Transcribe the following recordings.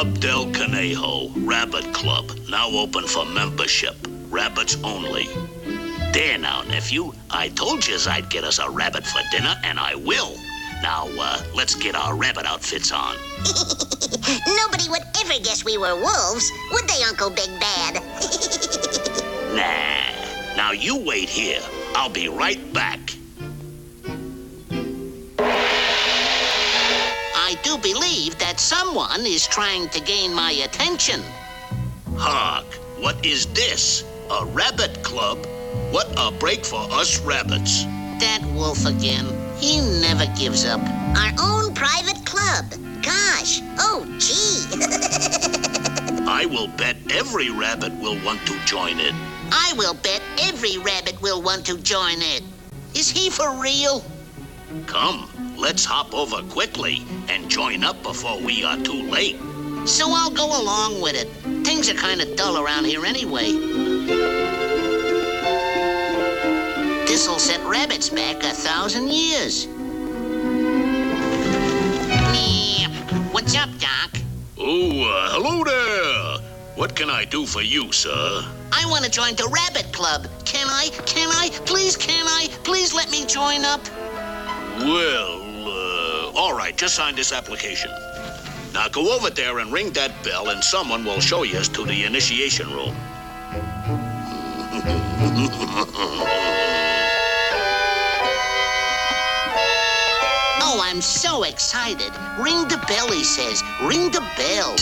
Club del Conejo, Rabbit Club, now open for membership. Rabbits only. There now, nephew. I told you I'd get us a rabbit for dinner, and I will. Now, let's get our rabbit outfits on. Nobody would ever guess we were wolves, would they, Uncle Big Bad? Nah. Now, you wait here. I'll be right back. I do believe that someone is trying to gain my attention. Hark, what is this? A rabbit club? What a break for us rabbits. That wolf again. He never gives up. Our own private club. Gosh, oh gee. I will bet every rabbit will want to join it. I will bet every rabbit will want to join it. Is he for real? Come, let's hop over quickly and join up before we are too late. So I'll go along with it. Things are kind of dull around here anyway. This'll set rabbits back 1,000 years. What's up, Doc? Oh, hello there. What can I do for you, sir? I want to join the rabbit club. Can I? Please let me join up. Well, all right, just sign this application. Now go over there and ring that bell, and someone will show you to the initiation room. Oh, I'm so excited. Ring the bell, he says. Ring the bell.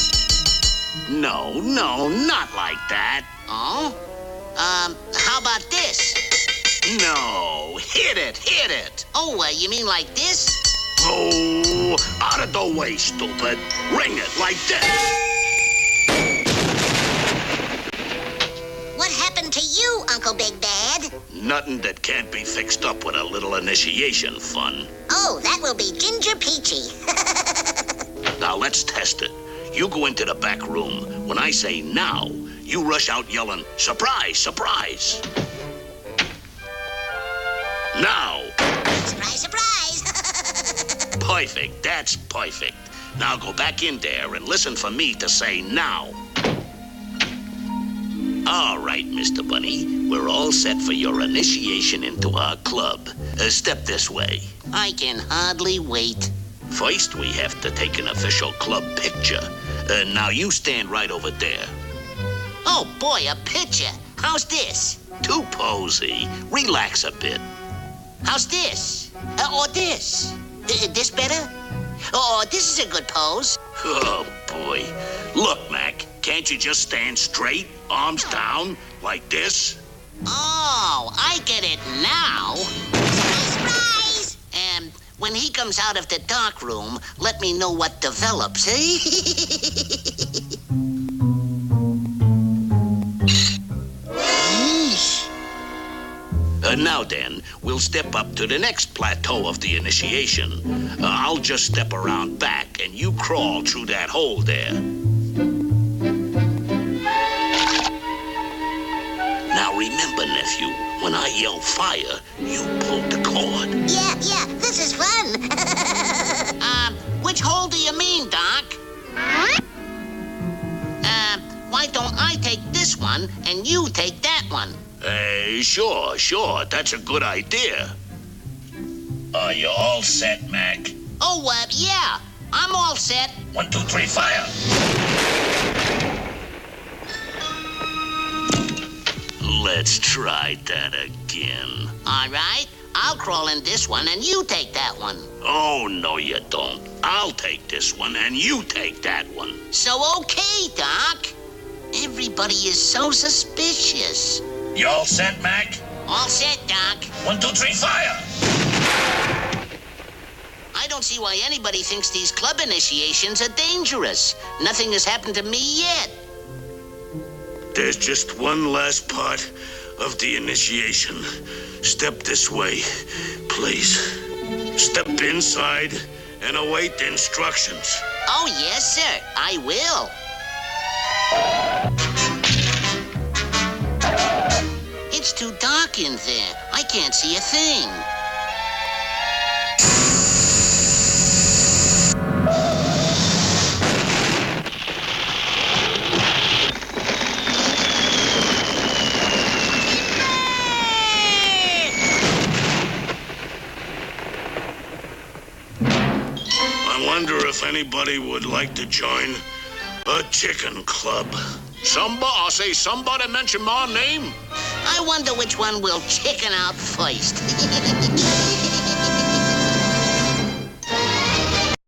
No, not like that. Oh? How about this? No, hit it. Oh, you mean like this? Oh, out of the way, stupid. Ring it like this. What happened to you, Uncle Big Bad? Nothing that can't be fixed up with a little initiation fun. Oh, that will be Ginger Peachy. Now let's test it. You go into the back room. When I say now, you rush out yelling, surprise, surprise. Now. Surprise, surprise. Perfect, that's perfect. Now go back in there and listen for me to say now. All right, Mr. Bunny. We're all set for your initiation into our club. Step this way. I can hardly wait. First, we have to take an official club picture. Now you stand right over there. Oh, boy, a picture. How's this? Too posy. Relax a bit. How's this? Or this? This better? Oh, this is a good pose. Oh, boy. Look, Mac, can't you just stand straight, arms down, like this? Oh, I get it now. Surprise! And when he comes out of the dark room, let me know what develops, eh? Now then, we'll step up to the next plateau of the initiation. I'll just step around back, and you crawl through that hole there. Now remember, nephew, when I yell fire, you pull the cord. Yeah, this is fun. Which hole do you mean, Doc? Why don't I take this one, and you take that one? Sure. That's a good idea. Are you all set, Mac? Oh, yeah. I'm all set. 1, 2, 3, fire! Let's try that again. All right. I'll crawl in this one, and you take that one. Oh, no, you don't. I'll take this one, and you take that one. So, okay, Doc. Everybody is so suspicious. You all set, Mac? All set, Doc. 1, 2, 3, fire! I don't see why anybody thinks these club initiations are dangerous. Nothing has happened to me yet. There's just one last part of the initiation. Step this way, please. Step inside and await the instructions. Oh, yes, sir. I will. It's too dark in there. I can't see a thing. wonder if anybody would like to join a chicken club. Somebody mention my name. I wonder which one will chicken out first.